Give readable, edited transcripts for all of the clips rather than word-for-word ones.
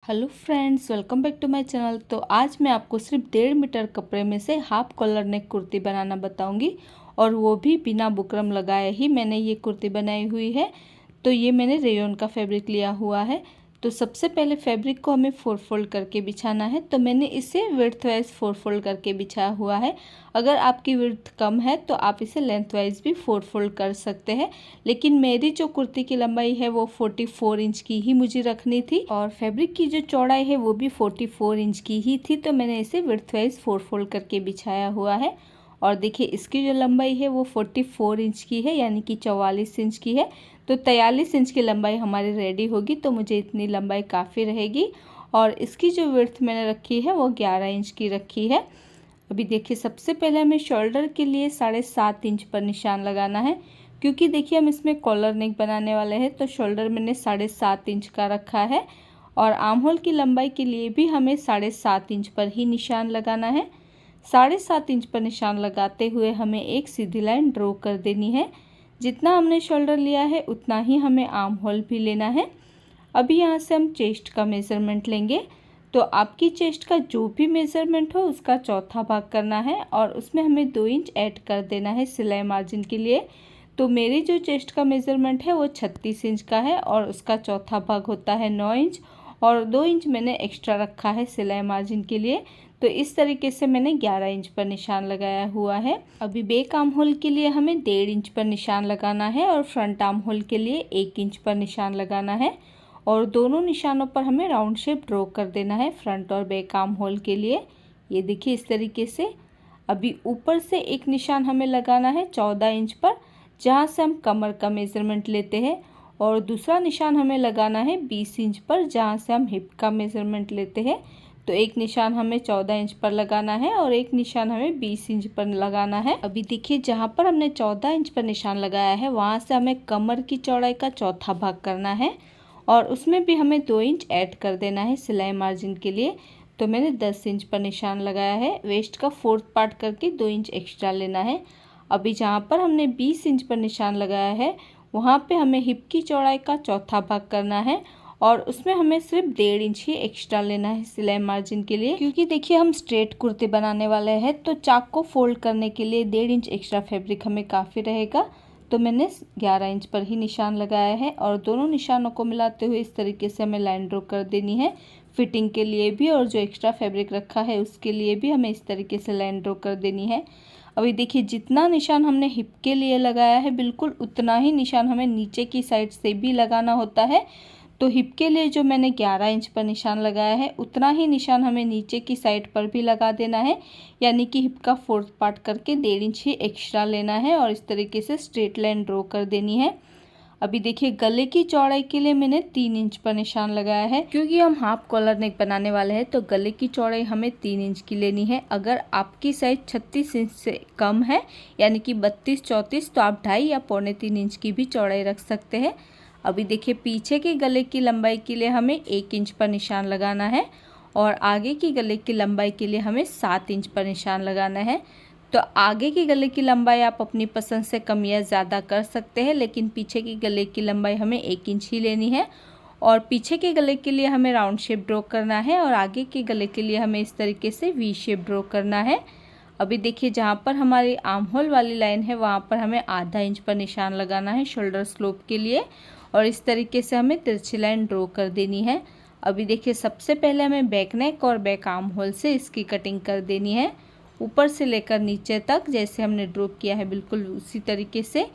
Hello friends, welcome back to my channel. तो आज मैं आपको सिर्फ 1.5 मीटर कपड़े में से हाफ कॉलर नेक कुर्ती बनाना बताऊंगी, और वो भी बिना बुकरम लगाए ही मैंने ये कुर्ती बनाई हुई है। तो ये मैंने रेयन का फैब्रिक लिया हुआ है। तो सबसे पहले फैब्रिक को हमें 4 फोल्ड करके बिछाना है। तो मैंने इसे विड्थ वाइज 4 फोल्ड करके बिछाया हुआ है। अगर आपकी विड्थ कम है तो आप इसे लेंथ वाइज भी 4 फोल्ड कर सकते हैं, लेकिन मेरी जो कुर्ती की लंबाई है वो 44 इंच की ही मुझे रखनी थी, और फैब्रिक की जो चौड़ाई है वो भी 44 इंच की ही थी। तो मैंने इसे विड्थ वाइज 4 फोल्ड करके बिछाया हुआ है। और देखिए, इसकी जो लंबाई है वो 44 इंच की है, यानी कि 44 इंच की है। तो 43 इंच की लंबाई हमारी रेडी होगी, तो मुझे इतनी लंबाई काफ़ी रहेगी। और इसकी जो विड्थ मैंने रखी है वो 11 इंच की रखी है। अभी देखिए, सबसे पहले हमें शोल्डर के लिए 7.5 इंच पर निशान लगाना है, क्योंकि देखिए हम इसमें कॉलर नेक बनाने वाले हैं। तो शोल्डर मैंने 7.5 इंच का रखा है, और आर्म होल की लंबाई के लिए भी हमें 7.5 इंच पर ही निशान लगाना है। 7.5 इंच पर निशान लगाते हुए हमें एक सीधी लाइन ड्रॉ कर देनी है। जितना हमने शोल्डर लिया है उतना ही हमें आर्म होल भी लेना है। अभी यहाँ से हम चेस्ट का मेज़रमेंट लेंगे। तो आपकी चेस्ट का जो भी मेज़रमेंट हो उसका चौथा भाग करना है, और उसमें हमें 2 इंच ऐड कर देना है सिलाई मार्जिन के लिए। तो मेरी जो चेस्ट का मेज़रमेंट है वो 36 इंच का है, और उसका चौथा भाग होता है 9 इंच, और 2 इंच मैंने एक्स्ट्रा रखा है सिलाई मार्जिन के लिए। तो इस तरीके से मैंने 11 इंच पर निशान लगाया हुआ है। अभी बैक आर्म होल के लिए हमें 1.5 इंच पर निशान लगाना है, और फ्रंट आर्म होल के लिए 1 इंच पर निशान लगाना है। और दोनों निशानों पर हमें राउंड शेप ड्रॉ कर देना है फ्रंट और बैक आर्म होल के लिए। ये देखिए, इस तरीके से। अभी ऊपर से एक निशान हमें लगाना है 14 इंच पर, जहाँ से हम कमर का मेज़रमेंट लेते हैं, और दूसरा निशान हमें लगाना है 20 इंच पर, जहाँ से हम हिप का मेज़रमेंट लेते हैं। तो एक निशान हमें 14 इंच पर लगाना है, और एक निशान हमें 20 इंच पर लगाना है। अभी देखिए, जहाँ पर हमने 14 इंच पर निशान लगाया है वहाँ से हमें कमर की चौड़ाई का चौथा भाग करना है, और उसमें भी हमें 2 इंच ऐड कर देना है सिलाई मार्जिन के लिए। तो मैंने 10 इंच पर निशान लगाया है। वेस्ट का 4th पार्ट करके 2 इंच एक्स्ट्रा लेना है। अभी जहाँ पर हमने 20 इंच पर निशान लगाया है वहाँ पे हमें हिप की चौड़ाई का चौथा भाग करना है, और उसमें हमें सिर्फ 1.5 इंच ही एक्स्ट्रा लेना है सिलाई मार्जिन के लिए। क्योंकि देखिए, हम स्ट्रेट कुर्ती बनाने वाले हैं, तो चाक को फोल्ड करने के लिए 1.5 इंच एक्स्ट्रा फैब्रिक हमें काफ़ी रहेगा। तो मैंने 11 इंच पर ही निशान लगाया है, और दोनों निशानों को मिलाते हुए इस तरीके से हमें लाइन ड्रॉ कर देनी है। फिटिंग के लिए भी और जो एक्स्ट्रा फैब्रिक रखा है उसके लिए भी हमें इस तरीके से लाइन ड्रॉ कर देनी है। अभी देखिए, जितना निशान हमने हिप के लिए लगाया है बिल्कुल उतना ही निशान हमें नीचे की साइड से भी लगाना होता है। तो हिप के लिए जो मैंने 11 इंच पर निशान लगाया है उतना ही निशान हमें नीचे की साइड पर भी लगा देना है, यानी कि हिप का 4th पार्ट करके 1.5 इंच ही एक्स्ट्रा लेना है, और इस तरीके से स्ट्रेट लाइन ड्रॉ कर देनी है। अभी देखिए, गले की चौड़ाई के लिए मैंने 3 इंच पर निशान लगाया है, क्योंकि हम हाफ कॉलर नेक बनाने वाले हैं। तो गले की चौड़ाई हमें 3 इंच की लेनी है। अगर आपकी साइज 36 इंच से कम है, यानी कि 32-34, तो आप 2.5 या 3.25 इंच की भी चौड़ाई रख सकते हैं। अभी देखिए, पीछे के गले की लंबाई के लिए हमें 1 इंच पर निशान लगाना है, और आगे की गले की लंबाई के लिए हमें 7 इंच पर निशान लगाना है। तो आगे की गले की लंबाई आप अपनी पसंद से कम या ज़्यादा कर सकते हैं, लेकिन पीछे की गले की लंबाई हमें 1 इंच ही लेनी है। और पीछे के गले के लिए हमें राउंड शेप ड्रॉ करना है, और आगे के गले के लिए हमें इस तरीके से वी शेप ड्रॉ करना है। अभी देखिए, जहाँ पर हमारी आर्म होल वाली लाइन है वहाँ पर हमें आधा इंच पर निशान लगाना है शोल्डर स्लोप के लिए, और इस तरीके से हमें तिरछी लाइन ड्रॉ कर देनी है। अभी देखिए, सबसे पहले हमें बैक नेक और बैक आर्म होल से इसकी कटिंग कर देनी है, ऊपर से लेकर नीचे तक, जैसे हमने ड्रॉ किया है बिल्कुल उसी तरीके से।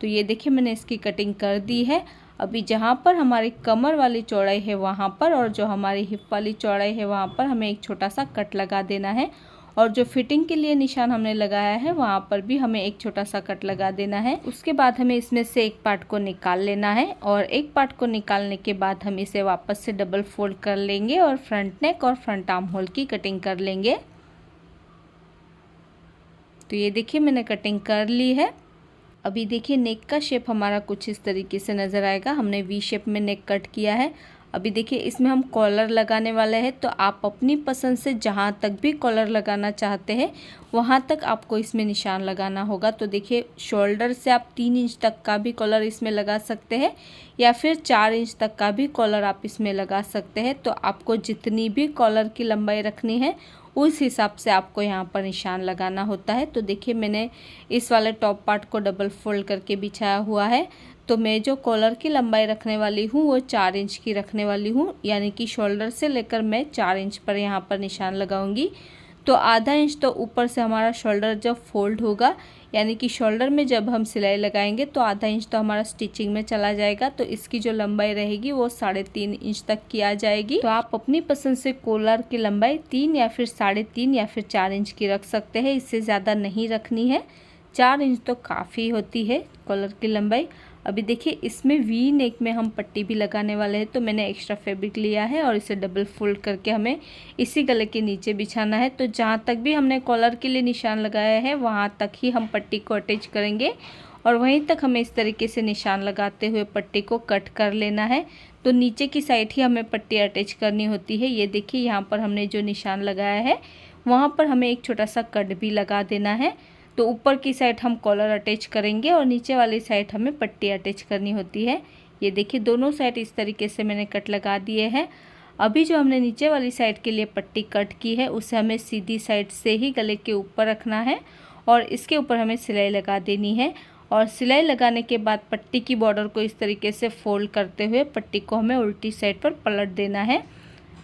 तो ये देखिए, मैंने इसकी कटिंग कर दी है। अभी जहाँ पर हमारी कमर वाली चौड़ाई है वहाँ पर, और जो हमारी हिप वाली चौड़ाई है वहाँ पर हमें एक छोटा सा कट लगा देना है, और जो फिटिंग के लिए निशान हमने लगाया है वहाँ पर भी हमें एक छोटा सा कट लगा देना है। उसके बाद हमें इसमें से एक पार्ट को निकाल लेना है, और एक पार्ट को निकालने के बाद हम इसे वापस से डबल फोल्ड कर लेंगे, और फ्रंट नेक और फ्रंट आर्म होल की कटिंग कर लेंगे। तो ये देखिए, मैंने कटिंग कर ली है। अभी देखिए, नेक का शेप हमारा कुछ इस तरीके से नज़र आएगा। हमने वी शेप में नेक कट किया है। अभी देखिए इसमें हम कॉलर लगाने वाले हैं, तो आप अपनी पसंद से जहाँ तक भी कॉलर लगाना चाहते हैं वहाँ तक आपको इसमें निशान लगाना होगा। तो देखिए शोल्डर से आप 3 इंच तक का भी कॉलर इसमें लगा सकते हैं या फिर 4 इंच तक का भी कॉलर आप इसमें लगा सकते हैं। तो आपको जितनी भी कॉलर की लंबाई रखनी है उस हिसाब से आपको यहाँ पर निशान लगाना होता है। तो देखिए मैंने इस वाले टॉप पार्ट को डबल फोल्ड करके बिछाया हुआ है। तो मैं जो कॉलर की लंबाई रखने वाली हूँ वो 4 इंच की रखने वाली हूँ, यानी कि शोल्डर से लेकर मैं 4 इंच पर यहाँ पर निशान लगाऊंगी। तो आधा इंच तो ऊपर से हमारा शोल्डर जब फोल्ड होगा, यानी कि शोल्डर में जब हम सिलाई लगाएंगे तो आधा इंच तो हमारा स्टिचिंग में चला जाएगा। तो इसकी जो लंबाई रहेगी वो 3.5 इंच तक की आ जाएगी। तो आप अपनी पसंद से कॉलर की लंबाई 3 या फिर 3.5 या फिर 4 इंच की रख सकते हैं, इससे ज़्यादा नहीं रखनी है। 4 इंच तो काफ़ी होती है कॉलर की लंबाई। अभी देखिए इसमें वी नेक में हम पट्टी भी लगाने वाले हैं, तो मैंने एक्स्ट्रा फैब्रिक लिया है और इसे डबल फोल्ड करके हमें इसी गले के नीचे बिछाना है। तो जहाँ तक भी हमने कॉलर के लिए निशान लगाया है वहाँ तक ही हम पट्टी को अटैच करेंगे और वहीं तक हमें इस तरीके से निशान लगाते हुए पट्टी को कट कर लेना है। तो नीचे की साइड ही हमें पट्टी अटैच करनी होती है। ये देखिए यहाँ पर हमने जो निशान लगाया है वहाँ पर हमें एक छोटा सा कट भी लगा देना है। तो ऊपर की साइड हम कॉलर अटैच करेंगे और नीचे वाली साइड हमें पट्टी अटैच करनी होती है। ये देखिए दोनों साइड इस तरीके से मैंने कट लगा दिए हैं। अभी जो हमने नीचे वाली साइड के लिए पट्टी कट की है उसे हमें सीधी साइड से ही गले के ऊपर रखना है और इसके ऊपर हमें सिलाई लगा देनी है। और सिलाई लगाने के बाद पट्टी की बॉर्डर को इस तरीके से फोल्ड करते हुए पट्टी को हमें उल्टी साइड पर पलट देना है।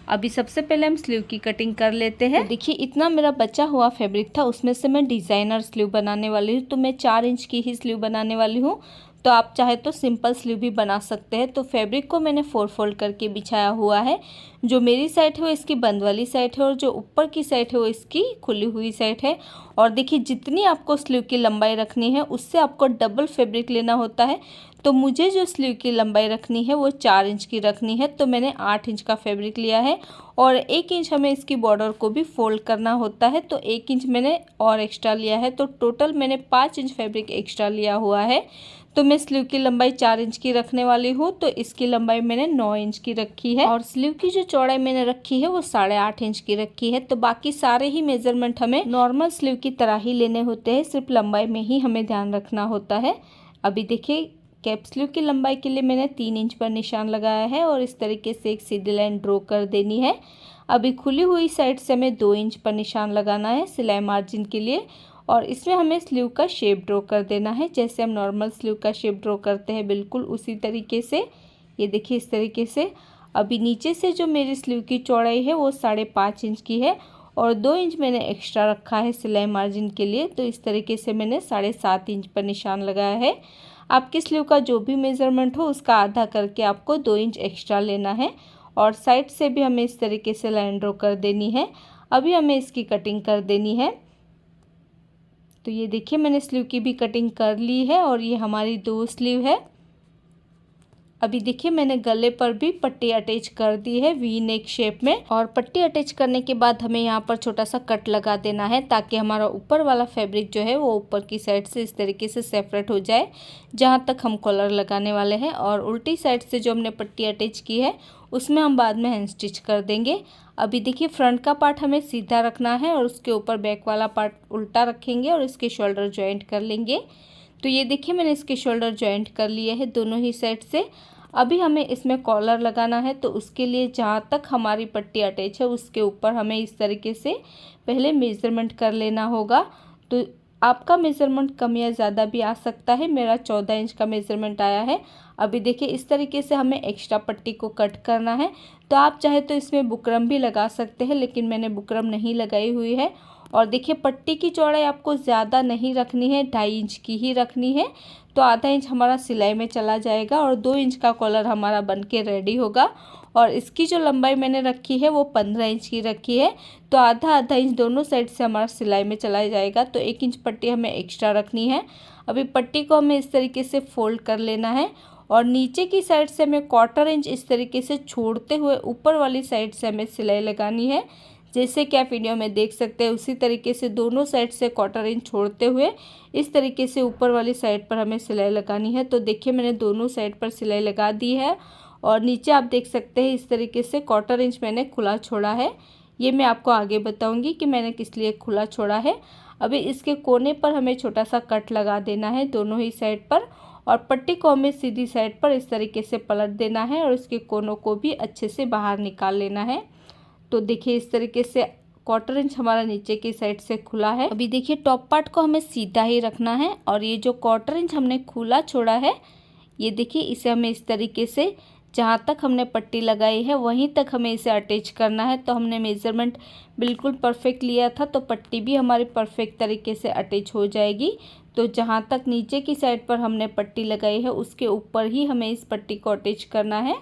अभी सबसे पहले हम स्लीव की कटिंग कर लेते हैं। तो देखिए इतना मेरा बचा हुआ फैब्रिक था, उसमें से मैं डिज़ाइनर स्लीव बनाने वाली हूँ। तो मैं 4 इंच की ही स्लीव बनाने वाली हूँ। तो आप चाहे तो सिंपल स्लीव भी बना सकते हैं। तो फैब्रिक को मैंने 4 फोल्ड करके बिछाया हुआ है। जो मेरी साइड है वो इसकी बंद वाली साइड है और जो ऊपर की साइड है वो इसकी खुली हुई साइड है। और देखिए जितनी आपको स्लीव की लंबाई रखनी है उससे आपको डबल फैब्रिक लेना होता है। तो मुझे जो स्लीव की लंबाई रखनी है वो 4 इंच की रखनी है, तो मैंने 8 इंच का फैब्रिक लिया है और 1 इंच हमें इसकी बॉर्डर को भी फोल्ड करना होता है। तो 1 इंच मैंने और एक्स्ट्रा लिया है। तो टोटल मैंने 5 इंच फैब्रिक एक्स्ट्रा लिया हुआ है। तो मैं स्लीव की लंबाई 4 इंच की रखने वाली हूँ, तो इसकी लंबाई मैंने 9 इंच की रखी है और स्लीव की जो चौड़ाई मैंने रखी है वो 8.5 इंच की रखी है। तो बाकी सारे ही मेजरमेंट हमें नॉर्मल स्लीव की तरह ही लेने होते हैं, सिर्फ लंबाई में ही हमें ध्यान रखना होता है। अभी देखिए कैप स्लीव की लंबाई के लिए मैंने 3 इंच पर निशान लगाया है और इस तरीके से एक सीधी लाइन ड्रॉ कर देनी है। अभी खुली हुई साइड से हमें 2 इंच पर निशान लगाना है सिलाई मार्जिन के लिए और इसमें हमें स्लीव का शेप ड्रॉ कर देना है। जैसे हम नॉर्मल स्लीव का शेप ड्रॉ करते हैं बिल्कुल उसी तरीके से। ये देखिए इस तरीके से। अभी नीचे से जो मेरी स्लीव की चौड़ाई है वो 5.5 इंच की है और 2 इंच मैंने एक्स्ट्रा रखा है सिलाई मार्जिन के लिए। तो इस तरीके से मैंने 7.5 इंच पर निशान लगाया है। आपकी स्लीव का जो भी मेज़रमेंट हो उसका आधा करके आपको 2 इंच एक्स्ट्रा लेना है और साइड से भी हमें इस तरीके से लाइन ड्रॉ कर देनी है। अभी हमें इसकी कटिंग कर देनी है। तो ये देखिए मैंने स्लीव की भी कटिंग कर ली है और ये हमारी 2 स्लीव है। अभी देखिए मैंने गले पर भी पट्टी अटैच कर दी है वी नेक शेप में और पट्टी अटैच करने के बाद हमें यहाँ पर छोटा सा कट लगा देना है ताकि हमारा ऊपर वाला फैब्रिक जो है वो ऊपर की साइड से इस तरीके से सेपरेट हो जाए जहाँ तक हम कॉलर लगाने वाले हैं। और उल्टी साइड से जो हमने पट्टी अटैच की है उसमें हम बाद में हैंड स्टिच कर देंगे। अभी देखिए फ्रंट का पार्ट हमें सीधा रखना है और उसके ऊपर बैक वाला पार्ट उल्टा रखेंगे और इसके शोल्डर ज्वाइंट कर लेंगे। तो ये देखिए मैंने इसके शोल्डर ज्वाइंट कर लिए हैं दोनों ही साइड से। अभी हमें इसमें कॉलर लगाना है, तो उसके लिए जहाँ तक हमारी पट्टी अटैच है उसके ऊपर हमें इस तरीके से पहले मेज़रमेंट कर लेना होगा। तो आपका मेज़रमेंट कम या ज़्यादा भी आ सकता है, मेरा 14 इंच का मेज़रमेंट आया है। अभी देखिए इस तरीके से हमें एक्स्ट्रा पट्टी को कट करना है। तो आप चाहे तो इसमें बुकरम भी लगा सकते हैं, लेकिन मैंने बुकरम नहीं लगाई हुई है। और देखिए पट्टी की चौड़ाई आपको ज़्यादा नहीं रखनी है, 2.5 इंच की ही रखनी है। तो आधा इंच हमारा सिलाई में चला जाएगा और 2 इंच का कॉलर हमारा बन के रेडी होगा। और इसकी जो लंबाई मैंने रखी है वो 15 इंच की रखी है। तो आधा इंच दोनों साइड से हमारा सिलाई में चला जाएगा। तो 1 इंच पट्टी हमें एक्स्ट्रा रखनी है। अभी पट्टी को हमें इस तरीके से फोल्ड कर लेना है और नीचे की साइड से हमें 1/4 इंच इस तरीके से छोड़ते हुए ऊपर वाली साइड से हमें सिलाई लगानी है। जैसे कि आप वीडियो में देख सकते हैं उसी तरीके से दोनों साइड से 1/4 इंच छोड़ते हुए इस तरीके से ऊपर वाली साइड पर हमें सिलाई लगानी है। तो देखिए मैंने दोनों साइड पर सिलाई लगा दी है और नीचे आप देख सकते हैं इस तरीके से 1/4 इंच मैंने खुला छोड़ा है। ये मैं आपको आगे बताऊंगी कि मैंने किस लिए खुला छोड़ा है। अभी इसके कोने पर हमें छोटा सा कट लगा देना है दोनों ही साइड पर, और पट्टी को हमें सीधी साइड पर इस तरीके से पलट देना है और इसके कोनों को भी अच्छे से बाहर निकाल लेना है। तो देखिए इस तरीके से 1/4 इंच हमारा नीचे की साइड से खुला है। अभी देखिए टॉप पार्ट को हमें सीधा ही रखना है, और ये जो 1/4 इंच हमने खुला छोड़ा है, ये देखिए इसे हमें इस तरीके से जहाँ तक हमने पट्टी लगाई है वहीं तक हमें इसे अटैच करना है। तो हमने मेज़रमेंट बिल्कुल परफेक्ट लिया था, तो पट्टी भी हमारी परफेक्ट तरीके से अटैच हो जाएगी। तो जहाँ तक नीचे की साइड पर हमने पट्टी लगाई है उसके ऊपर ही हमें इस पट्टी को अटैच करना है,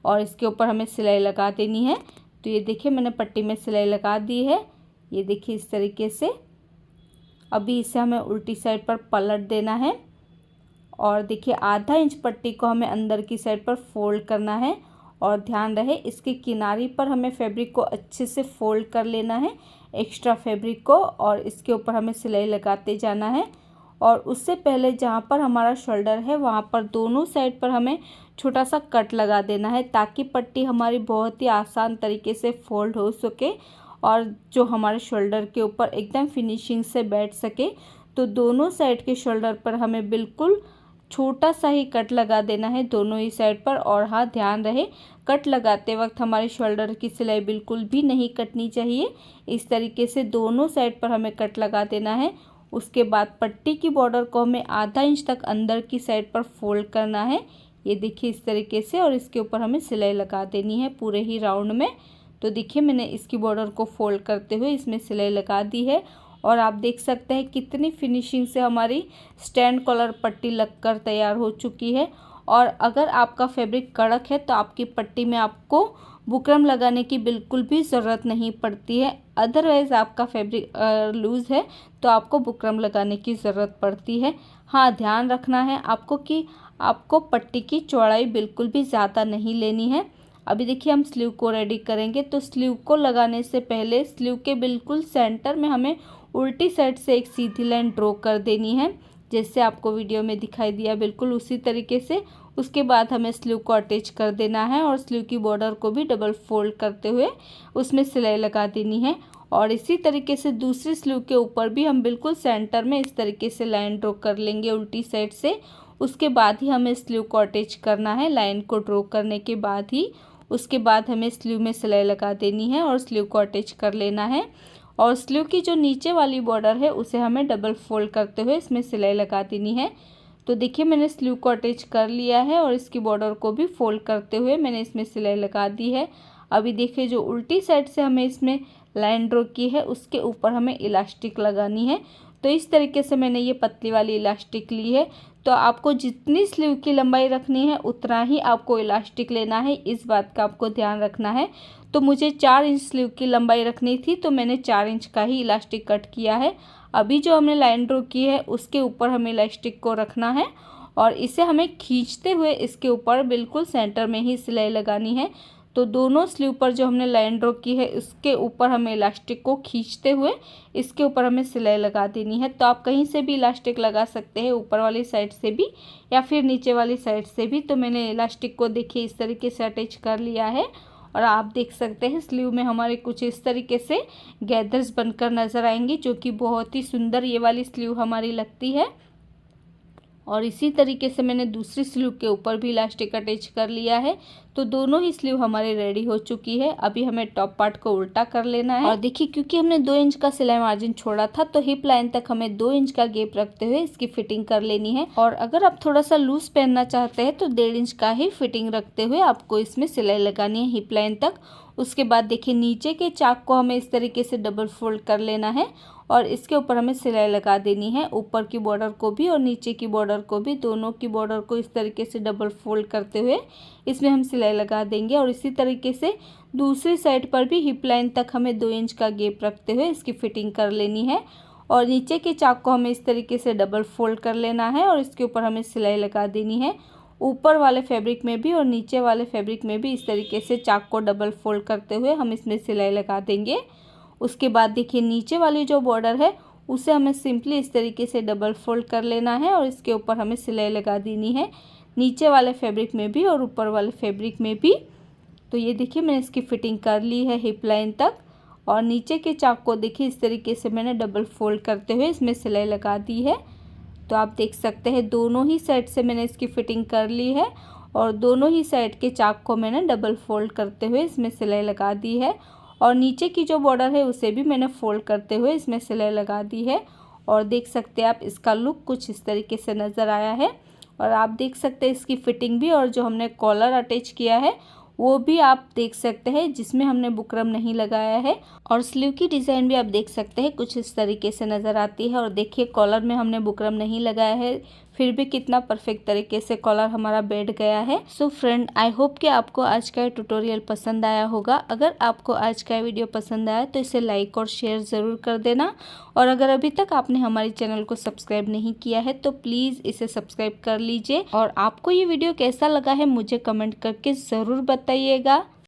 और इसके ऊपर हमें सिलाई लगा देनी है। तो ये देखिए मैंने पट्टी में सिलाई लगा दी है, ये देखिए इस तरीके से। अभी इसे हमें उल्टी साइड पर पलट देना है, और देखिए आधा इंच पट्टी को हमें अंदर की साइड पर फोल्ड करना है, और ध्यान रहे इसके किनारी पर हमें फैब्रिक को अच्छे से फोल्ड कर लेना है, एक्स्ट्रा फैब्रिक को, और इसके ऊपर हमें सिलाई लगाते जाना है। और उससे पहले जहाँ पर हमारा शोल्डर है वहाँ पर दोनों साइड पर हमें छोटा सा कट लगा देना है, ताकि पट्टी हमारी बहुत ही आसान तरीके से फोल्ड हो सके और जो हमारे शोल्डर के ऊपर एकदम फिनिशिंग से बैठ सके। तो दोनों साइड के शोल्डर पर हमें बिल्कुल छोटा सा ही कट लगा देना है दोनों ही साइड पर। और हाँ, ध्यान रहे कट लगाते वक्त हमारे शोल्डर की सिलाई बिल्कुल भी नहीं कटनी चाहिए। इस तरीके से दोनों साइड पर हमें कट लगा देना है। उसके बाद पट्टी की बॉर्डर को हमें आधा इंच तक अंदर की साइड पर फोल्ड करना है, ये देखिए इस तरीके से, और इसके ऊपर हमें सिलाई लगा देनी है पूरे ही राउंड में। तो देखिए मैंने इसकी बॉर्डर को फोल्ड करते हुए इसमें सिलाई लगा दी है, और आप देख सकते हैं कितनी फिनिशिंग से हमारी स्टैंड कॉलर पट्टी लगकर तैयार हो चुकी है। और अगर आपका फैब्रिक कड़क है तो आपकी पट्टी में आपको बुकरम लगाने की बिल्कुल भी ज़रूरत नहीं पड़ती है। अदरवाइज़ आपका फैब्रिक लूज़ है तो आपको बुकरम लगाने की ज़रूरत पड़ती है। हाँ, ध्यान रखना है आपको कि आपको पट्टी की चौड़ाई बिल्कुल भी ज़्यादा नहीं लेनी है। अभी देखिए हम स्लीव को रेडी करेंगे, तो स्लीव को लगाने से पहले स्लीव के बिल्कुल सेंटर में हमें उल्टी साइड से एक सीधी लाइन ड्रॉ कर देनी है, जैसे आपको वीडियो में दिखाई दिया बिल्कुल उसी तरीके से। उसके बाद हमें स्लीव को अटैच कर देना है, और स्लीव की बॉर्डर को भी डबल फोल्ड करते हुए उसमें सिलाई लगा देनी है। और इसी तरीके से दूसरी स्लीव के ऊपर भी हम बिल्कुल सेंटर में इस तरीके से लाइन ड्रॉ कर लेंगे उल्टी साइड से। उसके बाद ही हमें स्लीव को अटैच करना है। लाइन को ड्रॉ करने के बाद ही उसके बाद हमें स्लीव में सिलाई लगा देनी है और स्लीव को अटैच कर लेना है। और स्लीव की जो नीचे वाली बॉर्डर है उसे हमें डबल फोल्ड करते हुए इसमें सिलाई लगा देनी है। तो देखिए मैंने स्लीव को अटैच कर लिया है, और इसकी बॉर्डर को भी फोल्ड करते हुए मैंने इसमें सिलाई लगा दी है। अभी देखिए जो उल्टी साइड से हमें इसमें लाइन ड्रॉ की है उसके ऊपर हमें इलास्टिक लगानी है। तो इस तरीके से मैंने ये पतली वाली इलास्टिक ली है। तो आपको जितनी स्लीव की लंबाई रखनी है उतना ही आपको इलास्टिक लेना है, इस बात का आपको ध्यान रखना है। तो मुझे 4 इंच स्लीव की लंबाई रखनी थी, तो मैंने 4 इंच का ही इलास्टिक कट किया है। अभी जो हमने लाइन ड्रॉ की है उसके ऊपर हमें इलास्टिक को रखना है, और इसे हमें खींचते हुए इसके ऊपर बिल्कुल सेंटर में ही सिलाई लगानी है। तो दोनों स्लीव पर जो हमने लाइन ड्रॉ की है उसके ऊपर हमें इलास्टिक को खींचते हुए इसके ऊपर हमें सिलाई लगा देनी है। तो आप कहीं से भी इलास्टिक लगा सकते हैं, ऊपर वाली साइड से भी या फिर नीचे वाली साइड से भी। तो मैंने इलास्टिक को देखिए इस तरीके से अटैच कर लिया है, और आप देख सकते हैं स्लीव में हमारे कुछ इस तरीके से गैदर्स बनकर नज़र आएंगी, जो कि बहुत ही सुंदर ये वाली स्लीव हमारी लगती है। और इसी तरीके से मैंने दूसरी स्लीव के ऊपर भी इलास्टिक अटैच कर लिया है। तो दोनों ही स्लीव हमारी रेडी हो चुकी है। अभी हमें टॉप पार्ट को उल्टा कर लेना है, और देखिए क्योंकि हमने 2 इंच का सिलाई मार्जिन छोड़ा था तो हिप लाइन तक हमें 2 इंच का गैप रखते हुए इसकी फिटिंग कर लेनी है। और अगर आप थोड़ा सा लूज पहनना चाहते हैं तो 1.5 इंच का ही फिटिंग रखते हुए आपको इसमें सिलाई लगानी है हिप लाइन तक। उसके बाद देखिए नीचे के चाक को हमें इस तरीके से डबल फोल्ड कर लेना है, और इसके ऊपर हमें सिलाई लगा देनी है। ऊपर की बॉर्डर को भी और नीचे की बॉर्डर को भी, दोनों की बॉर्डर को इस तरीके से डबल फोल्ड करते हुए इसमें हम सिलाई लगा देंगे। और इसी तरीके से दूसरी साइड पर भी हिप लाइन तक हमें 2 इंच का गैप रखते हुए इसकी फिटिंग कर लेनी है। और नीचे के चाक को हमें इस तरीके से डबल फोल्ड कर लेना है, और इसके ऊपर हमें सिलाई लगा देनी है। ऊपर वाले फैब्रिक में भी और नीचे वाले फैब्रिक में भी इस तरीके से चाक को डबल फोल्ड करते हुए हम इसमें सिलाई लगा देंगे। उसके बाद देखिए नीचे वाली जो बॉर्डर है उसे हमें सिंपली इस तरीके से डबल फोल्ड कर लेना है, और इसके ऊपर हमें सिलाई लगा देनी है। नीचे वाले फैब्रिक में भी और ऊपर वाले फैब्रिक में भी। तो ये देखिए मैंने इसकी फिटिंग कर ली है हिप लाइन तक। और नीचे के चाक को देखिए इस तरीके से मैंने डबल फोल्ड करते हुए इसमें सिलाई लगा दी है। तो आप देख सकते हैं दोनों ही साइड से मैंने इसकी फिटिंग कर ली है और दोनों ही साइड के चाक को मैंने डबल फोल्ड करते हुए इसमें सिलाई लगा दी है। और नीचे की जो बॉर्डर है उसे भी मैंने फोल्ड करते हुए इसमें सिलाई लगा दी है। और देख सकते हैं आप इसका लुक कुछ इस तरीके से नज़र आया है। और आप देख सकते हैं इसकी फिटिंग भी, और जो हमने कॉलर अटैच किया है वो भी आप देख सकते हैं जिसमें हमने बुकरम नहीं लगाया है। और स्लीव की डिज़ाइन भी आप देख सकते हैं कुछ इस तरीके से नज़र आती है। और देखिए कॉलर में हमने बुकरम नहीं लगाया है, फिर भी कितना परफेक्ट तरीके से कॉलर हमारा बैठ गया है। सो फ्रेंड, आई होप कि आपको आज का ट्यूटोरियल पसंद आया होगा। अगर आपको आज का वीडियो पसंद आया तो इसे लाइक और शेयर ज़रूर कर देना। और अगर अभी तक आपने हमारे चैनल को सब्सक्राइब नहीं किया है तो प्लीज़ इसे सब्सक्राइब कर लीजिए। और आपको ये वीडियो कैसा लगा है मुझे कमेंट करके ज़रूर बताइएगा।